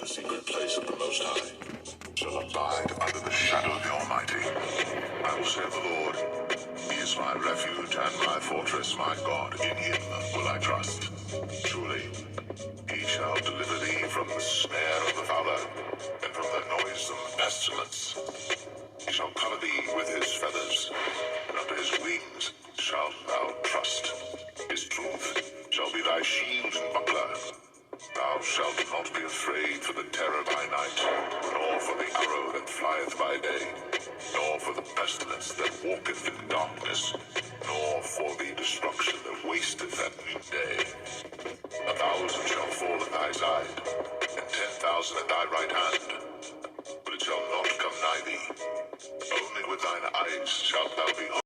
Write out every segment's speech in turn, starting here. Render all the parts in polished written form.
the secret place of the Most High shall abide under the shadow of the Almighty. I will say of the Lord, He is my refuge and my fortress, my God. In Him will I trust. Truly, He shall deliver thee from the snare of the fowler and from the noisome pestilence. He shall cover thee with His feathers, and under His wings shalt thou trust. His truth shall be thy shield and buckler. Thou shalt not be afraid for the terror by night, nor for the arrow that flieth by day, nor for the pestilence that walketh in darkness, nor for the destruction that wasteth at noonday. 1,000 shall fall at thy side, and 10,000 at thy right hand, but it shall not come nigh thee. Only with thine eyes shalt thou behold.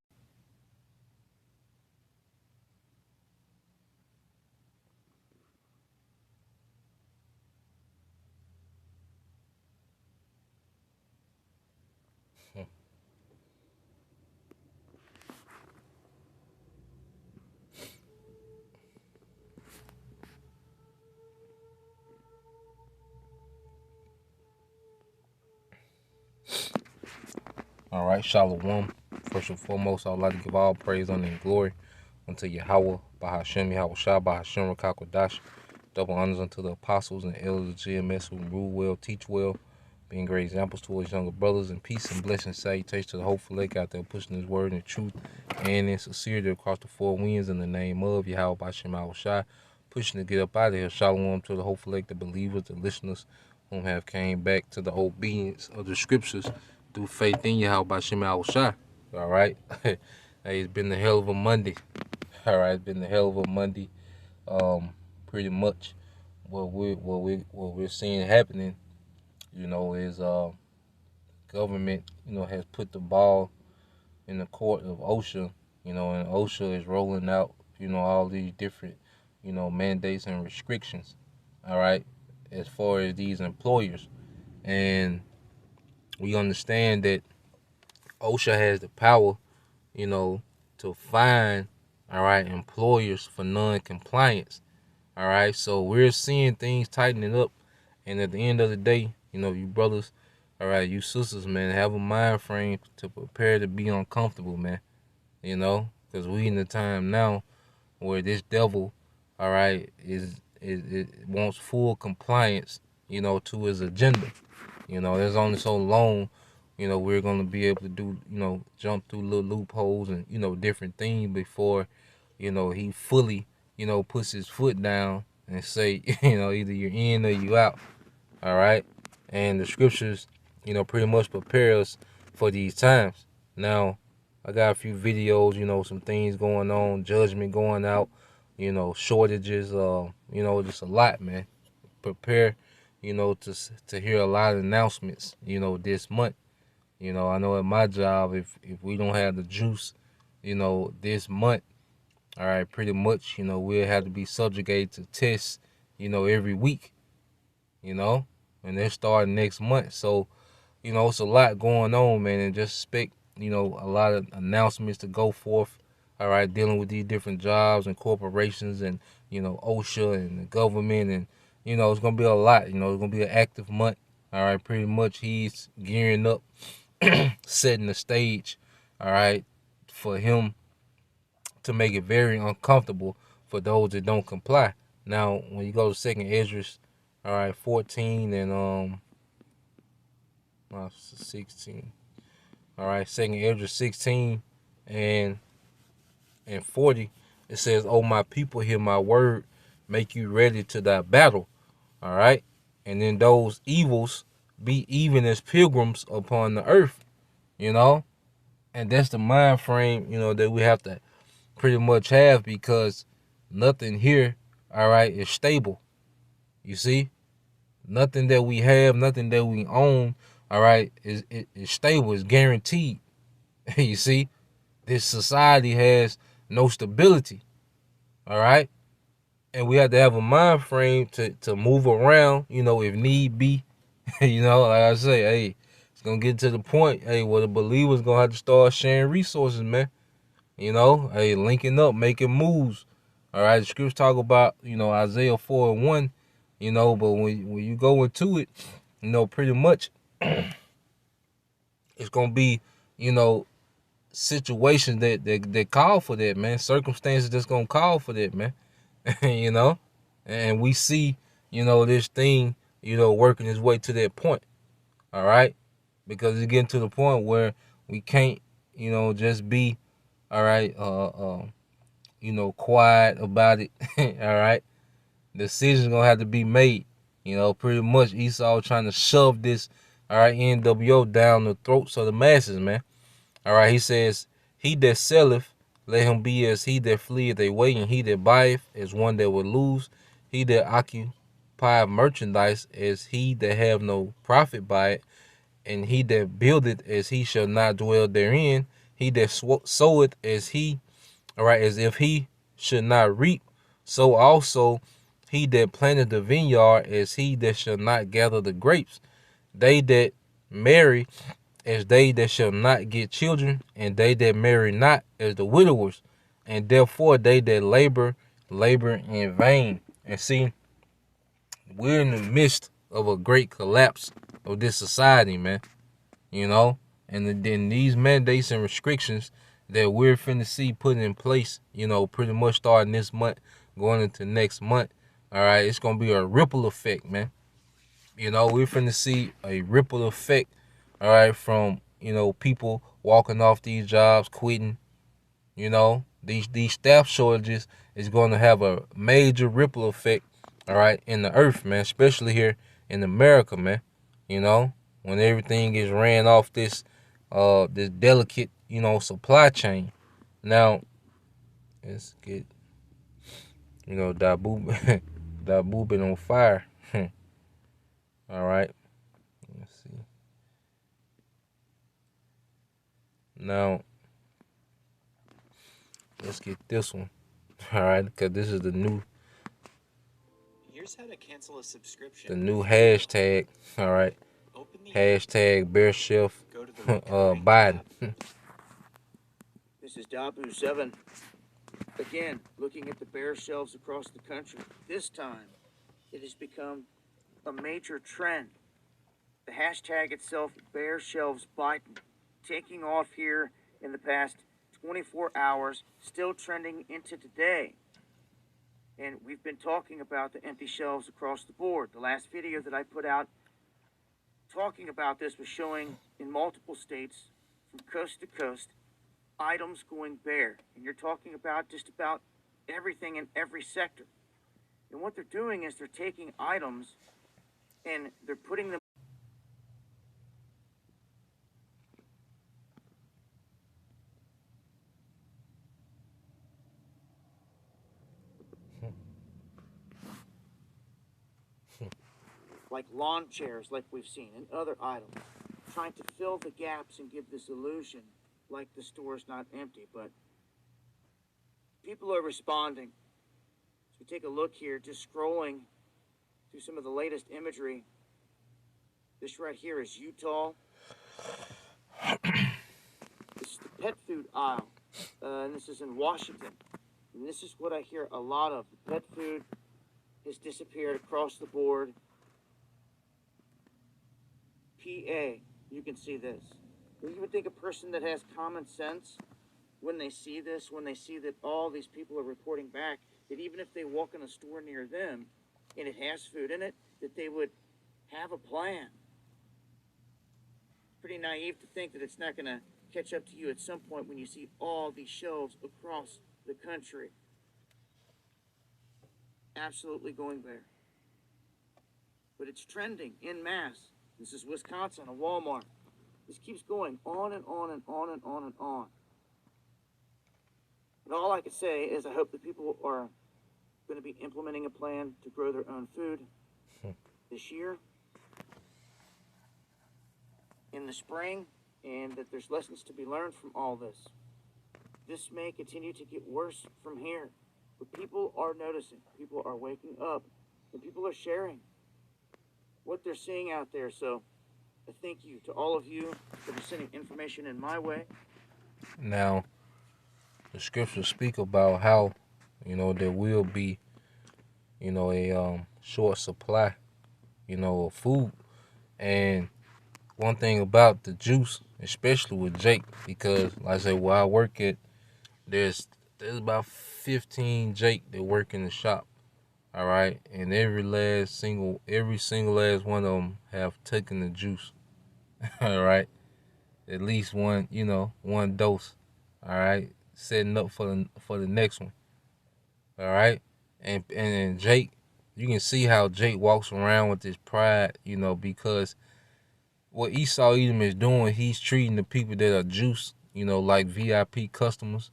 All right, Shalom. First and foremost, I would like to give all praise, honor, and glory unto Yahweh, Bahashem, Yahweh Shah, Bahashem, Rakakwadash. Double honors unto the apostles and elders of GMS who rule well, teach well, being great examples towards younger brothers, and peace and blessings, salutation to the hopeful lake out there pushing his word in truth and in sincerity across the four winds in the name of Yahweh, Bahashem, Yahweh Shah, pushing to get up out of here. Shalom to the hopeful lake, the believers, the listeners whom have came back to the obedience of the scriptures through faith in Yahweh Bahashem Yahweh Shai. All right. Hey, it's been a hell of a Monday. All right, it's been a hell of a Monday. Pretty much what we're seeing happening, is government, has put the ball in the court of OSHA, and OSHA is rolling out, all these different, mandates and restrictions. All right, as far as these employers. And we understand that OSHA has the power, to fine, all right, employers for non-compliance. All right, so we're seeing things tightening up. And at the end of the day, you brothers, all right, you sisters, man, have a mind frame to prepare to be uncomfortable, man. Because we in the time now where this devil, all right, it wants full compliance, to his agenda. There's only so long, we're going to be able to do, jump through little loopholes and, different things before, he fully, puts his foot down and say, either you're in or you out. All right. And the scriptures, pretty much prepare us for these times. Now, I got a few videos, some things going on, judgment going out, shortages, just a lot, man. Prepare, to hear a lot of announcements, this month. I know at my job, if we don't have the juice, this month, all right, pretty much, we'll have to be subjugated to tests, every week, and they're starting next month. So, it's a lot going on, man, and just expect, a lot of announcements to go forth, all right, dealing with these different jobs and corporations and, OSHA and the government. And, it's going to be a lot, it's going to be an active month. All right, pretty much he's gearing up, setting the stage, all right, for him to make it very uncomfortable for those that don't comply. Now, when you go to 2nd Esdras, all right, 14 and 16. All right, 2nd Esdras 16 and 40, it says, "Oh, my people, hear my word, make you ready to thy battle." All right, and then those evils be even as pilgrims upon the earth, and that's the mind frame, that we have to pretty much have, because nothing here, all right, is stable. You see, nothing that we have, nothing that we own, all right, is stable, is guaranteed. You see, this society has no stability, all right, and we have to have a mind frame to move around, if need be. Like I say, hey, it's gonna get to the point, hey, where the believers gonna have to start sharing resources, man. Hey, linking up, making moves. All right, the scriptures talk about, Isaiah 4:1, But when you go into it, pretty much it's gonna be, situations that call for that, man. Circumstances that's gonna call for that, man. you know, and we see, this thing, working its way to that point. All right, because it's getting to the point where we can't, just be, all right, quiet about it. All right, decisions gonna have to be made. Pretty much Esau trying to shove this, all right, NWO down the throats of the masses, man. All right, he says, he that selleth, let him be as he that fleeth away, and he that buyeth as one that will lose. He that occupy merchandise as he that have no profit by it, and he that buildeth as he shall not dwell therein. He that soweth as he, all right, as if he should not reap. So also he that planteth the vineyard as he that shall not gather the grapes. They that marry as they that shall not get children, and they that marry not as the widowers, and therefore they that labor in vain. And see, we're in the midst of a great collapse of this society, man. And then these mandates and restrictions that we're finna see put in place, pretty much starting this month, going into next month. All right, it's gonna be a ripple effect, man. We're finna see a ripple effect, all right, from, people walking off these jobs, quitting. These staff shortages is going to have a major ripple effect, all right, in the earth, man, especially here in America, man. When everything is ran off this delicate, supply chain. Now, let's get, Dabu Dabu been on fire. All right. Let's see. Now, let's get this one. All right, because this is the new. Here's how to cancel a subscription. The new hashtag. All right. Hashtag Bear Chef Biden. This is Dabu7. Again, looking at the bear shelves across the country. This time, it has become a major trend. The hashtag itself, Bear Shelves Biden, taking off here in the past 24 hours, still trending into today. And we've been talking about the empty shelves across the board. The last video that I put out talking about this was showing in multiple states, from coast to coast, items going bare. And you're talking about just about everything in every sector. And what they're doing is they're taking items and they're putting them like lawn chairs, like we've seen, and other items, trying to fill the gaps and give this illusion like the store's not empty. But people are responding. So we take a look here, just scrolling through some of the latest imagery. This right here is Utah. This is the pet food aisle, and this is in Washington. And this is what I hear a lot of. The pet food has disappeared across the board. PA, you can see this. You would think a person that has common sense, when they see this, when they see that all these people are reporting back, that even if they walk in a store near them and it has food in it, that they would have a plan. Pretty naive to think that it's not going to catch up to you at some point when you see all these shelves across the country absolutely going bare. But it's trending en masse. This is Wisconsin, a Walmart. This keeps going on and on and on and on and on. And all I can say is I hope that people are going to be implementing a plan to grow their own food this year, in the spring, and that there's lessons to be learned from all this. This may continue to get worse from here, but people are noticing, people are waking up, and people are sharing what they're seeing out there. So a thank you to all of you for sending information in my way. Now, the scriptures speak about how, there will be, a short supply, of food. And one thing about the juice, especially with Jake, because like I said, where I work at, there's about 15 Jake that work in the shop. All right, and every single last one of them have taken the juice. All right, at least one, one dose. All right, setting up for the next one. All right, and Jake, you can see how Jake walks around with this pride, because what Esau Edom is doing, he's treating the people that are juice, like VIP customers,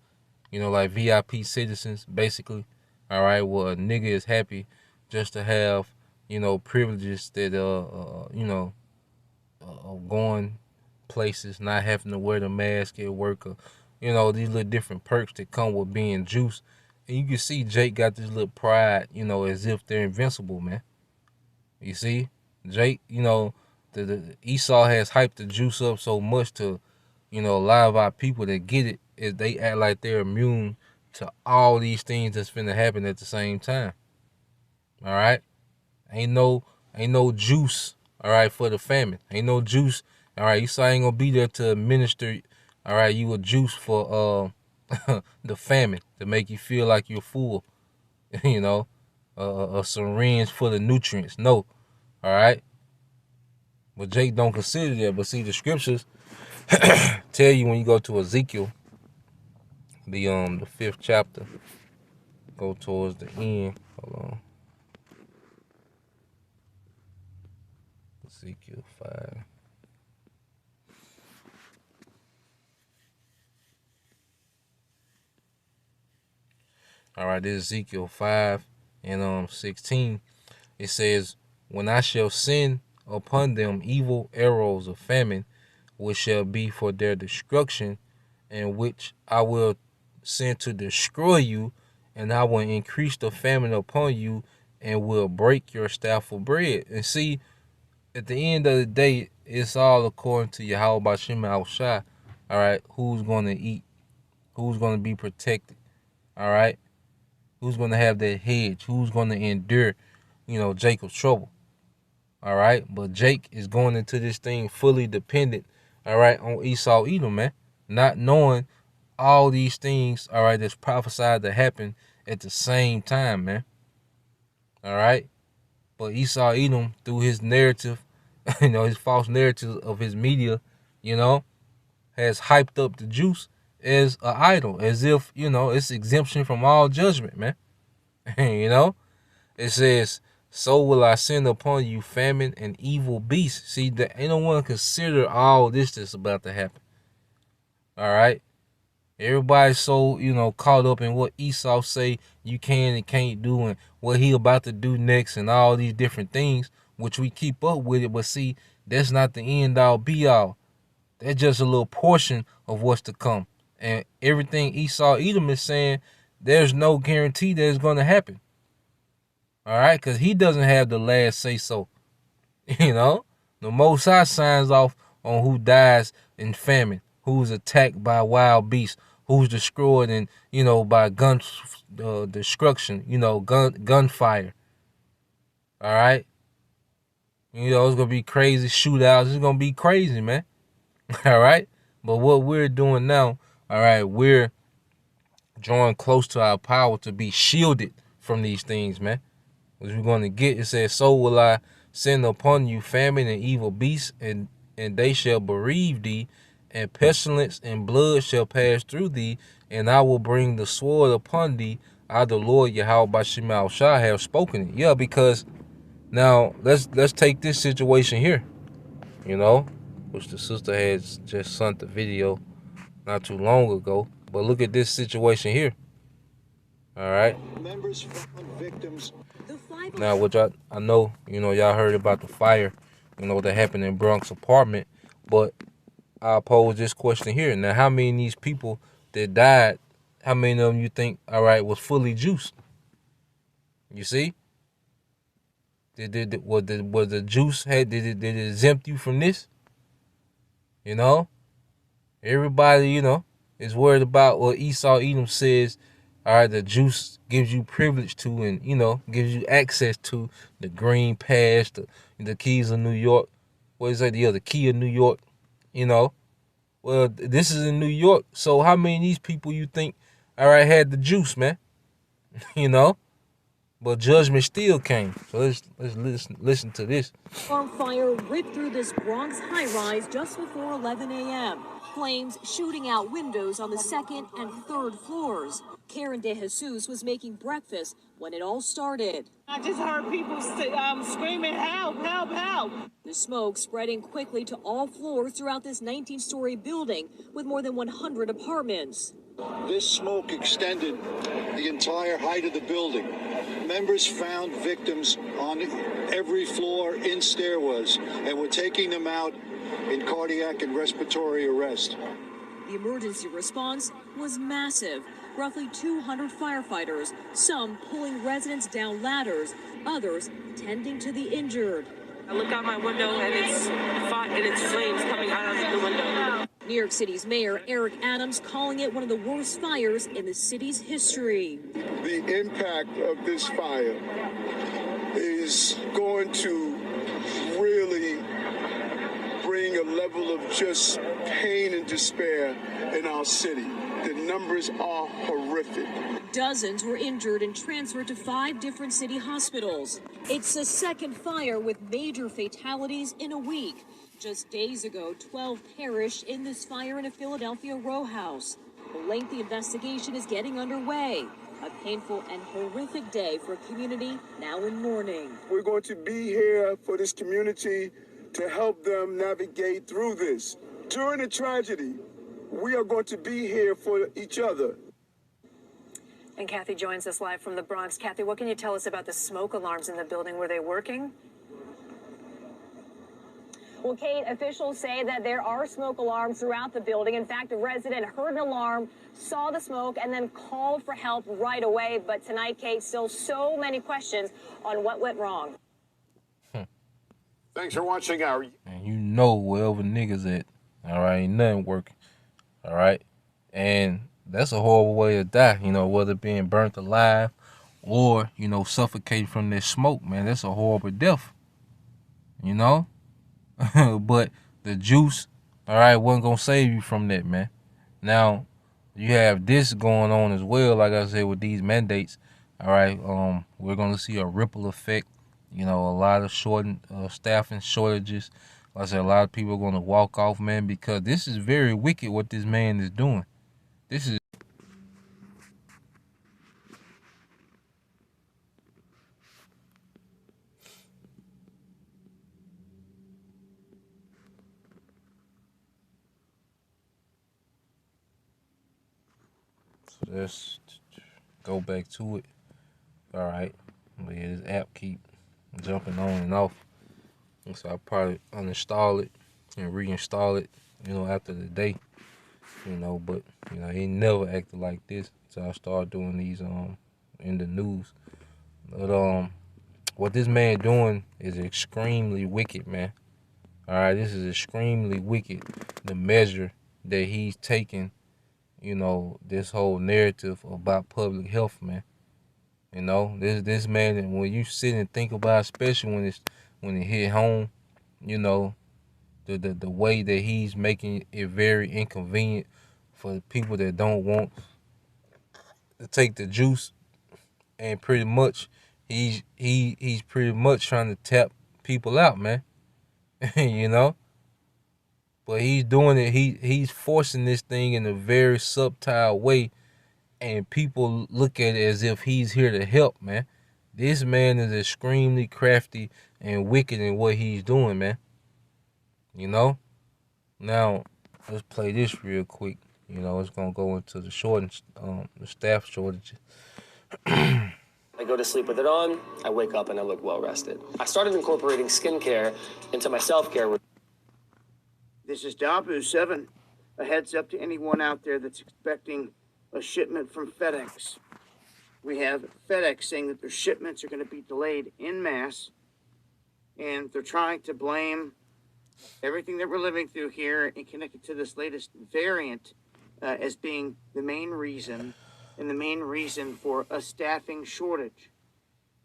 like VIP citizens, basically. All right, well, a nigga is happy just to have, privileges that going places, not having to wear the mask at work, or, these little different perks that come with being juice. And you can see Jake got this little pride, as if they're invincible, man. You see, Jake, the Esau has hyped the juice up so much to, a lot of our people that get it is they act like they're immune to all these things that's finna happen at the same time. All right, ain't no juice. All right, for the famine, ain't no juice. All right, Esau ain't gonna be there to administer. All right, you a juice for the famine to make you feel like you're full. you know, a syringe full of nutrients. No, all right. But Jake don't consider that. But see, the scriptures tell you when you go to Ezekiel, the fifth chapter, go towards the end. Hold on. Ezekiel 5. All right, this is Ezekiel 5 and 16. It says, "When I shall send upon them evil arrows of famine, which shall be for their destruction, and which I will send to destroy you, and I will increase the famine upon you, and will break your staff of bread." And see, at the end of the day, it's all according to Yahweh Bashim Al-Shai. All right, who's going to eat? Who's going to be protected? All right, who's going to have that hedge? Who's going to endure, Jacob's trouble? All right, but Jake is going into this thing fully dependent, all right, on Esau Edom, man, not knowing all these things, all right, that's prophesied to happen at the same time, man. All right, but Esau Edom, through his narrative, his false narrative of his media, has hyped up the juice as an idol, as if, it's exemption from all judgment, man. It says, "So will I send upon you famine and evil beasts." See, that ain't no one consider all this that's about to happen. All right. Everybody's so, caught up in what Esau say you can and can't do, and what he about to do next, and all these different things, which we keep up with it. But see, that's not the end all be all. That's just a little portion of what's to come. And everything Esau Edom is saying, there's no guarantee that it's going to happen. All right, because he doesn't have the last say so. The Most High signs off on who dies in famine, who's attacked by wild beasts, who's destroyed and by gun destruction, gunfire. All right, it's gonna be crazy shootouts. It's gonna be crazy, man. All right, but what we're doing now, all right, we're drawing close to our power to be shielded from these things, man. Which we're gonna get. It says, "So will I send upon you famine and evil beasts, and they shall bereave thee, and pestilence and blood shall pass through thee, and I will bring the sword upon thee. I, the Lord Yahweh Bashim Al-Shai, have spoken it." Yeah, because now let's take this situation here, which the sister had just sent the video not too long ago. But look at this situation here. All right. Members found victims. Now, which I know, y'all heard about the fire, that happened in Bronx apartment. But I'll pose this question here. Now, how many of these people that died, how many of them you think, all right, was fully juiced? You see? Was the juice, did it exempt you from this? Everybody, is worried about what Esau Edom says, All right, the juice gives you privilege to, and gives you access to the Green Pass, the keys of New York. What is that? The key of New York. You know, well, this is in New York, so how many of these people you think, all right, had the juice, man? you know, but judgment still came. So let's listen to this. Farm fire ripped through this Bronx high-rise just before 11 a.m. Flames shooting out windows on the second and third floors. Karen De Jesus was making breakfast when it all started. I just heard people screaming, help, help, help. The smoke spreading quickly to all floors throughout this 19-story building with more than 100 apartments. This smoke extended the entire height of the building. Members found victims on every floor in stairwells and were taking them out in cardiac and respiratory arrest. The emergency response was massive. Roughly 200 firefighters, some pulling residents down ladders, others tending to the injured. I look out my window and it's flames coming out of the window. New York City's Mayor Eric Adams calling it one of the worst fires in the city's history. The impact of this fire is going to really bring a level of just pain and despair in our city. The numbers are horrific. Dozens were injured and transferred to 5 different city hospitals. It's the second fire with major fatalities in a week. Just days ago, 12 perished in this fire in a Philadelphia row house. A lengthy investigation is getting underway. A painful and horrific day for a community now in mourning. We're going to be here for this community to help them navigate through this. During a tragedy, we are going to be here for each other. And Kathy joins us live from the Bronx. Kathy, what can you tell us about the smoke alarms in the building? Were they working? Well, Kate, officials say that there are smoke alarms throughout the building. In fact, a resident heard an alarm, saw the smoke, and then called for help right away. But tonight, Kate, still so many questions on what went wrong. Thanks for watching our... And wherever niggas at, all right, ain't nothing working, all right? And that's a horrible way to die, whether being burnt alive or, suffocating from this smoke, man. That's a horrible death, But the juice, all right, wasn't going to save you from that, man. Now, you have this going on as well, like I said, with these mandates, all right? We're going to see a ripple effect, a lot of staffing shortages. Like I said, a lot of people are going to walk off, man, because this is very wicked what this man is doing. This is... So let's go back to it. All right. But yeah, this app keep jumping on and off. And so I'll probably uninstall it and reinstall it, after the day. But, he never acted like this. So I started doing these in the news. But what this man doing is extremely wicked, man. All right, this is extremely wicked. The measure that he's taking, this whole narrative about public health, man. This man, and when you sit and think about, especially when it hit home, the way that he's making it very inconvenient for the people that don't want to take the juice, and pretty much he's pretty much trying to tap people out, man. But he's doing it. He's forcing this thing in a very subtle way, and people look at it as if he's here to help, man. This man is extremely crafty and wicked in what he's doing, man. Now let's play this real quick. It's gonna go into the the staff shortages. I go to sleep with it on, I wake up and I look well rested. I started incorporating skincare into my self-care. This is Dabu 7. A heads up to anyone out there that's expecting a shipment from FedEx. We have FedEx saying that their shipments are going to be delayed en masse, and they're trying to blame everything that we're living through here and connected to this latest variant as being the main reason and the main reason for a staffing shortage.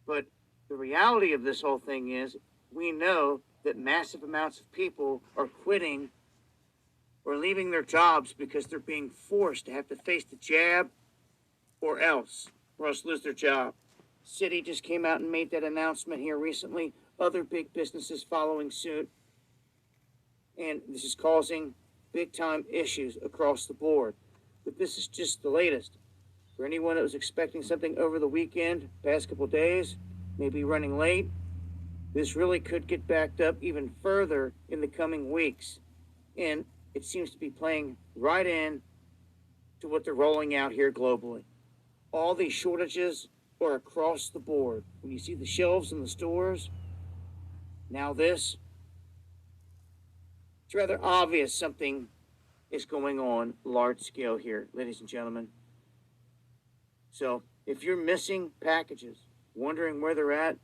But the reality of this whole thing is we know that massive amounts of people are quitting or leaving their jobs because they're being forced to have to face the jab or else lose their job. City just came out and made that announcement here recently. Other big businesses following suit. And this is causing big time issues across the board. But this is just the latest. For anyone that was expecting something over the weekend, past couple days, maybe running late, this really could get backed up even further in the coming weeks. And it seems to be playing right in to what they're rolling out here globally. All these shortages are across the board. When you see the shelves in the stores, now this, it's rather obvious something is going on large scale here, ladies and gentlemen. So if you're missing packages, wondering where they're at,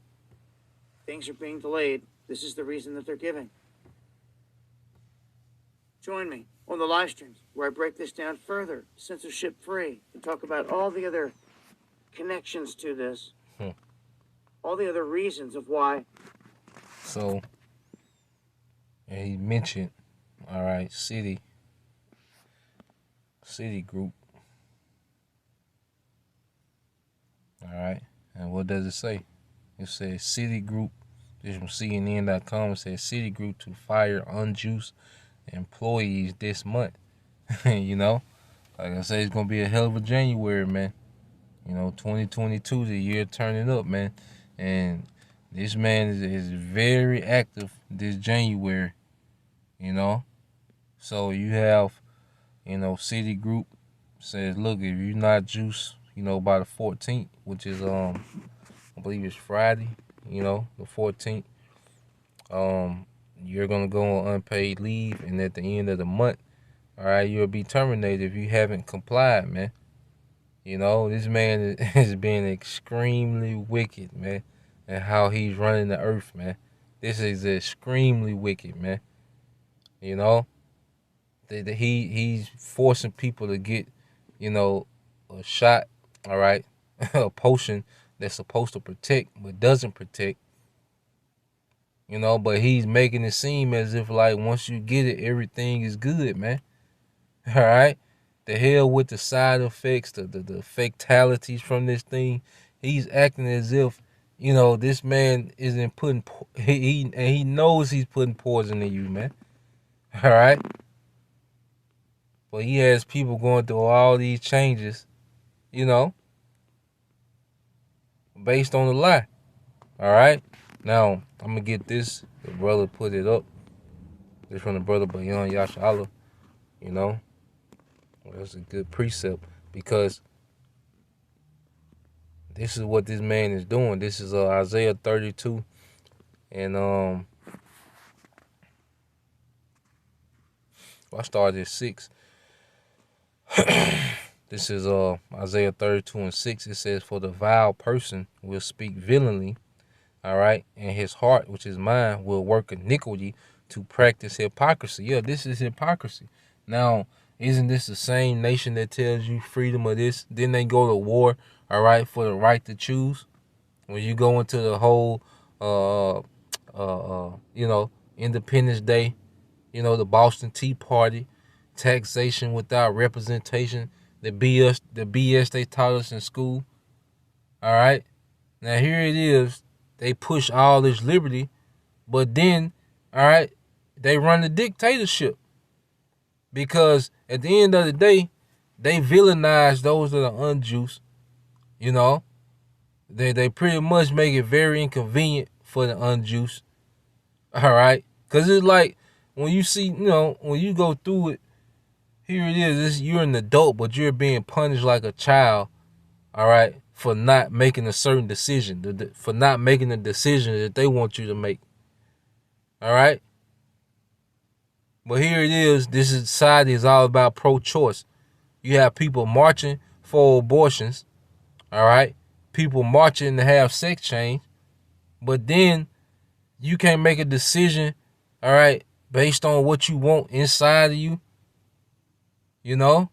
things are being delayed, this is the reason that they're giving. Join me on the live streams where I break this down further, censorship free, and talk about all the other connections to this, all the other reasons of why. So, and he mentioned, all right, City Group. All right, and what does it say? It says City Group. This is from CNN.com. It says City Group to fire unjust employees this month. You know, like I say, it's gonna be a hell of a January, man. You know, 2022, the year turning up, man. And this man is very active this January, you know. So you have, you know, City Group says, look, if you're not juiced, you know, by the 14th, which is, I believe it's Friday, you know, the 14th, you're going to go on unpaid leave. And at the end of the month, all right, you'll be terminated if you haven't complied, man. You know, this man is being extremely wicked, man, and how he's running the earth, man. This is extremely wicked, man. You know, he's forcing people to get, you know, a shot, all right, a potion that's supposed to protect but doesn't protect. You know, but he's making it seem as if, like, once you get it, everything is good, man. All right? The hell with the side effects, the fatalities from this thing. He's acting as if, you know, this man isn't putting, he knows he's putting poison in you, man. All right? But he has people going through all these changes, you know, based on the lie. All right? Now, I'm going to get this. The brother put it up. This from the brother Bayan Yashala, you know. Well, that's a good precept because this is what this man is doing. This is Isaiah 32 and I started at 6. This is Isaiah 32 and 6. It says, for the vile person will speak villainy, all right, and his heart, which is mine, will work iniquity to practice hypocrisy. Yeah, this is hypocrisy. Now, isn't this the same nation that tells you freedom of this? Then they go to war, all right, for the right to choose. When you go into the whole, you know, Independence Day, you know, the Boston Tea Party, taxation without representation, the BS they taught us in school, all right. Now here it is, they push all this liberty, but then, all right, they run the dictatorship. Because at the end of the day, they villainize those that are unjust. You know, they pretty much make it very inconvenient for the unjust. All right, because it's like when you see, you know, when you go through it, here it is. You're an adult, but you're being punished like a child. All right, for not making a certain decision, for not making a decision that they want you to make. All right. But here it is. This society is all about pro-choice. You have people marching for abortions, all right? People marching to have sex change. But then you can't make a decision, all right, based on what you want inside of you, you know?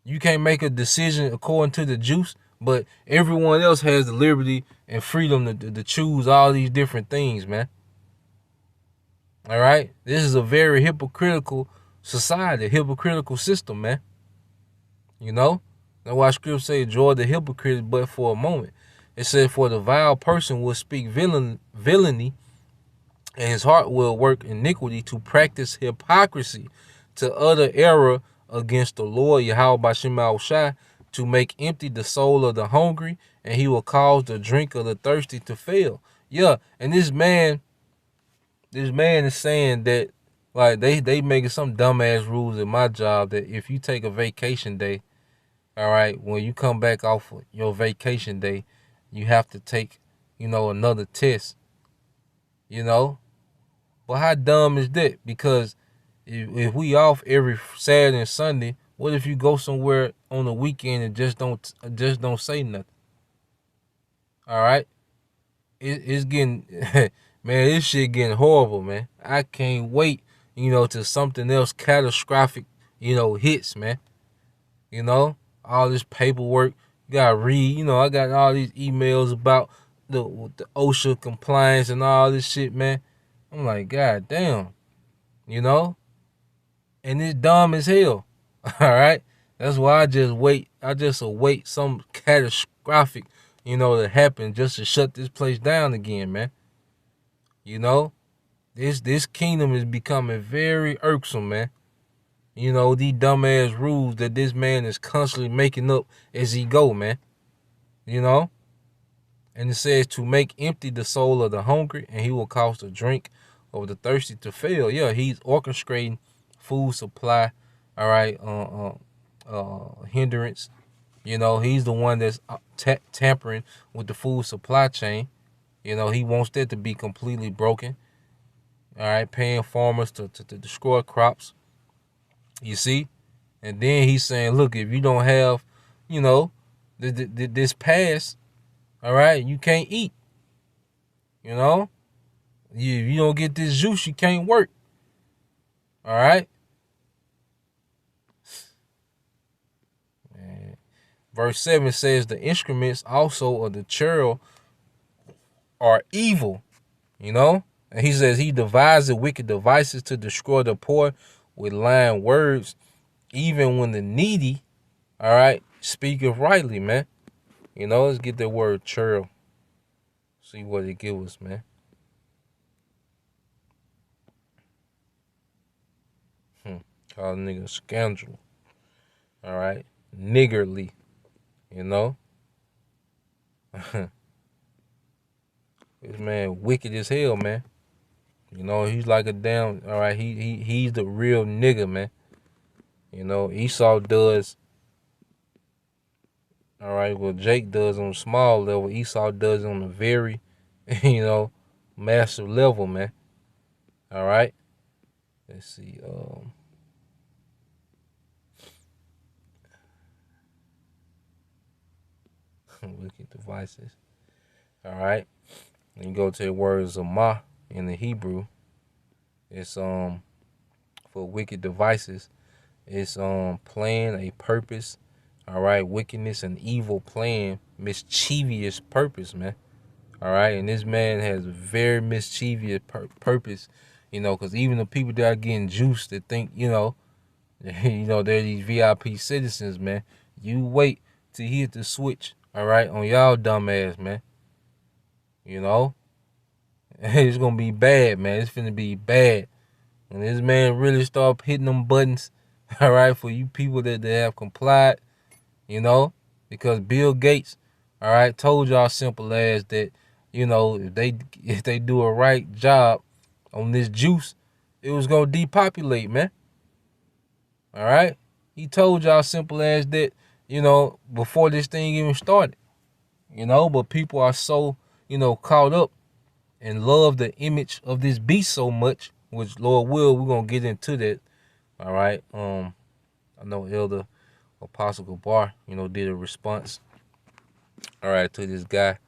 You can't make a decision according to the juice, but everyone else has the liberty and freedom to choose all these different things, man. All right? This is a very hypocritical society, hypocritical system, man. You know? That's why scripture say, joy the hypocrite but for a moment. It said, for the vile person will speak villainy, and his heart will work iniquity to practice hypocrisy, to utter error against the Lord Yahweh Bashim Shai, to make empty the soul of the hungry, and he will cause the drink of the thirsty to fail. Yeah, and this man is saying that, like, they making some dumbass rules in my job that if you take a vacation day, all right, when you come back off your vacation day, you have to take, another test, But how dumb is that? Because if we off every Saturday and Sunday, what if you go somewhere on the weekend and just don't say nothing? All right, it's getting, man, this shit getting horrible, man. I can't wait, till something else catastrophic, hits, man. All this paperwork, you gotta read. I got all these emails about the OSHA compliance and all this shit, man. I'm like, God damn, and it's dumb as hell. All right, that's why I just await some catastrophic, to happen just to shut this place down again, man. This kingdom is becoming very irksome, man. These dumbass rules that this man is constantly making up as he go, man. And it says to make empty the soul of the hungry, and he will cause the drink of the thirsty to fail. Yeah, he's orchestrating food supply, all right, hindrance. He's the one that's tampering with the food supply chain. He wants that to be completely broken. All right, paying farmers to destroy crops. You see? And then he's saying, look, if you don't have, this pass, all right, you can't eat. If you don't get this juice, you can't work. All right? Man. Verse 7 says, the instruments also of the churl are evil, And he says he devises wicked devices to destroy the poor with lying words, even when the needy, all right, speaketh rightly, man. Let's get that word churl. See what it gives us, man. Call a nigga scoundrel. All right. Niggerly. This man wicked as hell, man. He's like a damn, all right, he's the real nigga, man. Esau does, all right, well, Jake does on a small level. Esau does on a very, massive level, man. All right. Let's see. Wicked devices. All right. And you go to the word Zamah in the Hebrew. It's for wicked devices. It's plan, a purpose. All right, wickedness and evil plan, mischievous purpose, man. All right, and this man has a very mischievous purpose, because even the people that are getting juiced that think, they're these VIP citizens, man. You wait till he hit the switch, all right, on y'all dumb ass, man. It's gonna be bad, man. It's finna be bad. When this man really start hitting them buttons, all right, for you people that have complied, because Bill Gates, all right, told y'all simple as that, if they do a right job on this juice, it was gonna depopulate, man. All right, he told y'all simple as that, before this thing even started, but people are so, caught up and love the image of this beast so much, which Lord will, we're gonna get into that. All right. I know Elder Apostle Gabar, did a response, all right, to this guy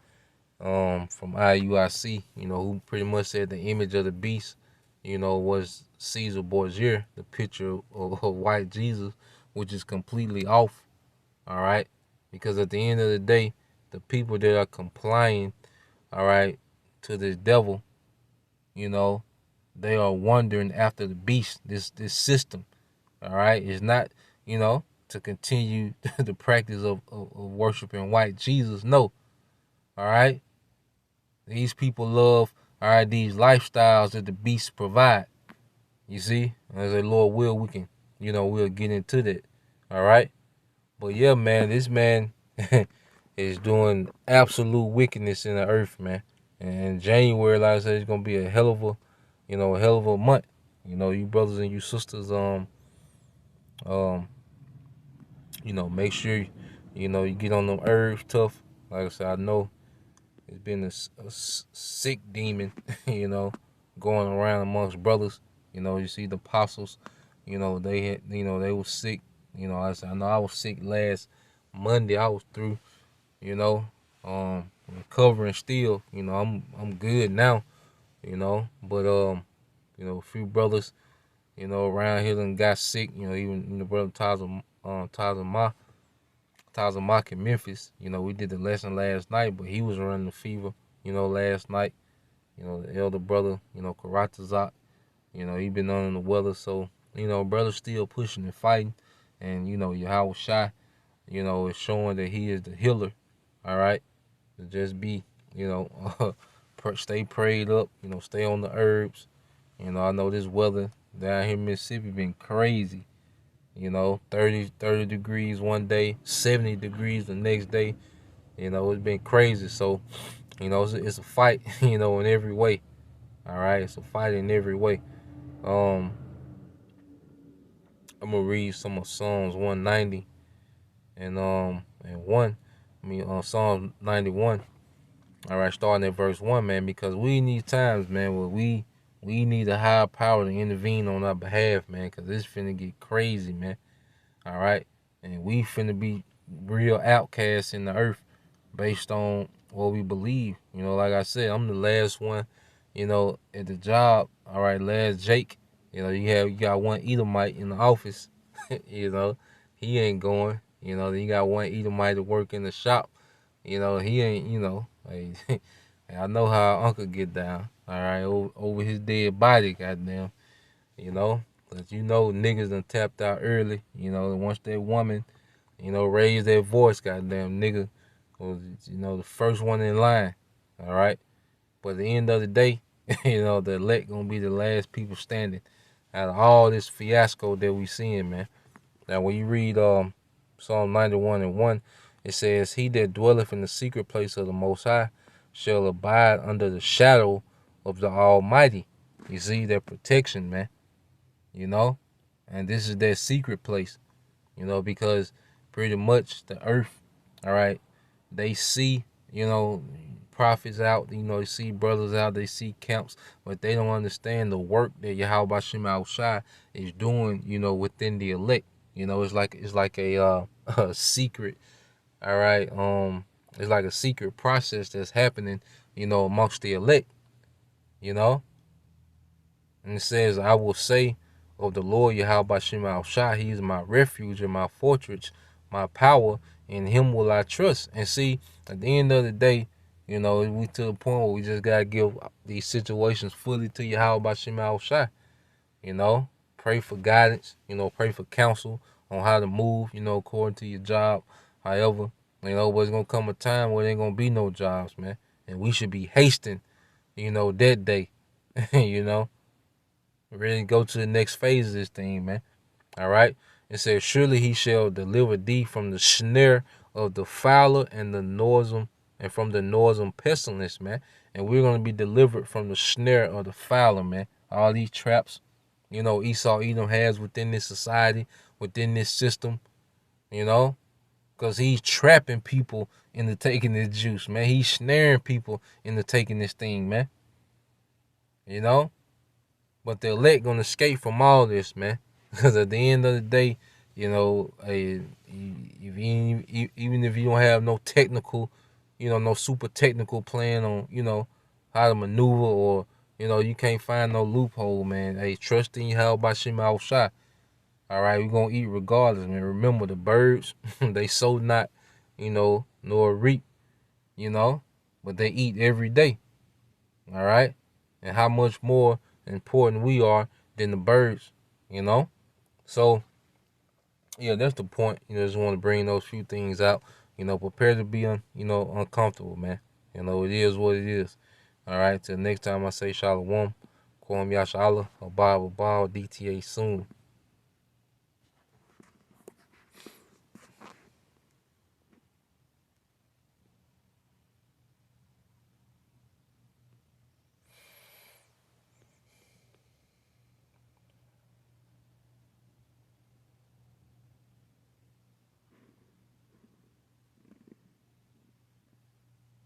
from IUIC, who pretty much said the image of the beast, was Caesar Borgia, the picture of white Jesus, which is completely off. All right, because at the end of the day, the people that are complying, all right, to this devil, you know, they are wandering after the beast. This system, all right, is not, you know, to continue the practice of worshiping white Jesus. No, all right. These people love, all right, these lifestyles that the beasts provide. You see, as the Lord will, we can, you know, we'll get into that. All right. But yeah, man, this man is doing absolute wickedness in the earth, man. And January, like I said, it's gonna be a hell of a, you know, a hell of a month. You know, you brothers and you sisters, you know, make sure, you know, you get on them herbs tough. Like I said, I know it's been a sick demon, you know, going around amongst brothers. You know, you see the apostles, you know, they had, you know, they were sick. You know, I know I was sick last Monday. I was through, you know, recovering still. You know, I'm good now, you know, but you know, a few brothers, you know, around here done got sick. You know, even the brother Tazamach in Memphis. You know, we did the lesson last night, but he was running the fever, you know, last night. You know, the elder brother, you know, Karatazak, you know, he been under the weather. So, you know, brother's still pushing and fighting. And, you know, Yahweh Shai, you know, is showing that he is the healer, all right? To just be, you know, stay prayed up, you know, stay on the herbs. You know, I know this weather down here in Mississippi been crazy. You know, 30 degrees one day, 70 degrees the next day. You know, it's been crazy. So, you know, it's a fight, you know, in every way. All right, it's a fight in every way. I'm gonna read some of Psalms 190 and 1. Psalms 91. All right, starting at verse 1, man, because we in these times, man, where we need a higher power to intervene on our behalf, man, because it's finna get crazy, man. All right, and we finna be real outcasts in the earth based on what we believe. You know, like I said, I'm the last one, you know, at the job. All right, last Jake. You know, you got one Edomite in the office. You know, he ain't going. You know, then you got one Edomite to work in the shop. You know, he ain't. You know, like, I know how Uncle get down. All right, over his dead body, goddamn. You know, but you know niggas done tapped out early. You know, once that woman, you know, raised that voice, goddamn nigga was, you know, the first one in line. All right, but at the end of the day, you know, the elect gonna be the last people standing out of all this fiasco that we seeing, man. Now, when you read Psalm 91 and 1, it says, "He that dwelleth in the secret place of the Most High shall abide under the shadow of the Almighty." You see that protection, man. You know, and this is that secret place. You know, because pretty much the earth, all right, they see, you know, prophets out, you know, they see brothers out, they see camps, but they don't understand the work that Yahweh Shem Shai is doing, you know, within the elect. You know, it's like a secret, all right. It's like a secret process that's happening, you know, amongst the elect, you know. And it says, "I will say of the Lord Yahweh Shem Shai, He is my refuge and my fortress, my power, in Him will I trust." And see, at the end of the day, you know, we to the point where we just gotta give these situations fully to Yahweh Shem Shai. You know, pray for guidance. You know, pray for counsel on how to move. You know, according to your job. However, you know, there's gonna come a time where there ain't gonna be no jobs, man, and we should be hasting, you know, that day. You know, really go to the next phase of this thing, man. All right. It says, "Surely He shall deliver thee from the snare of the fowler and from the noisome pestilence," man. And we're going to be delivered from the snare of the fowler, man. All these traps, you know, Esau Edom has within this society, within this system, you know, because he's trapping people into taking this juice, man. He's snaring people into taking this thing, man. You know, but the elect going to escape from all this, man. Because at the end of the day, you know, even if you don't have no technical, you know, no super technical plan on, you know, how to maneuver, or, you know, you can't find no loophole, man. Hey, trust in Yahweh Shem Shai. All right, we're going to eat regardless, man. Remember, the birds, they sow not, nor reap, but they eat every day. All right? And how much more important we are than the birds, So, yeah, that's the point. Just want to bring those few things out. Prepare to be, uncomfortable, man. It is what it is. All right, till next time I say shalom. Kwam Yasha Allah, Abba, DTA soon.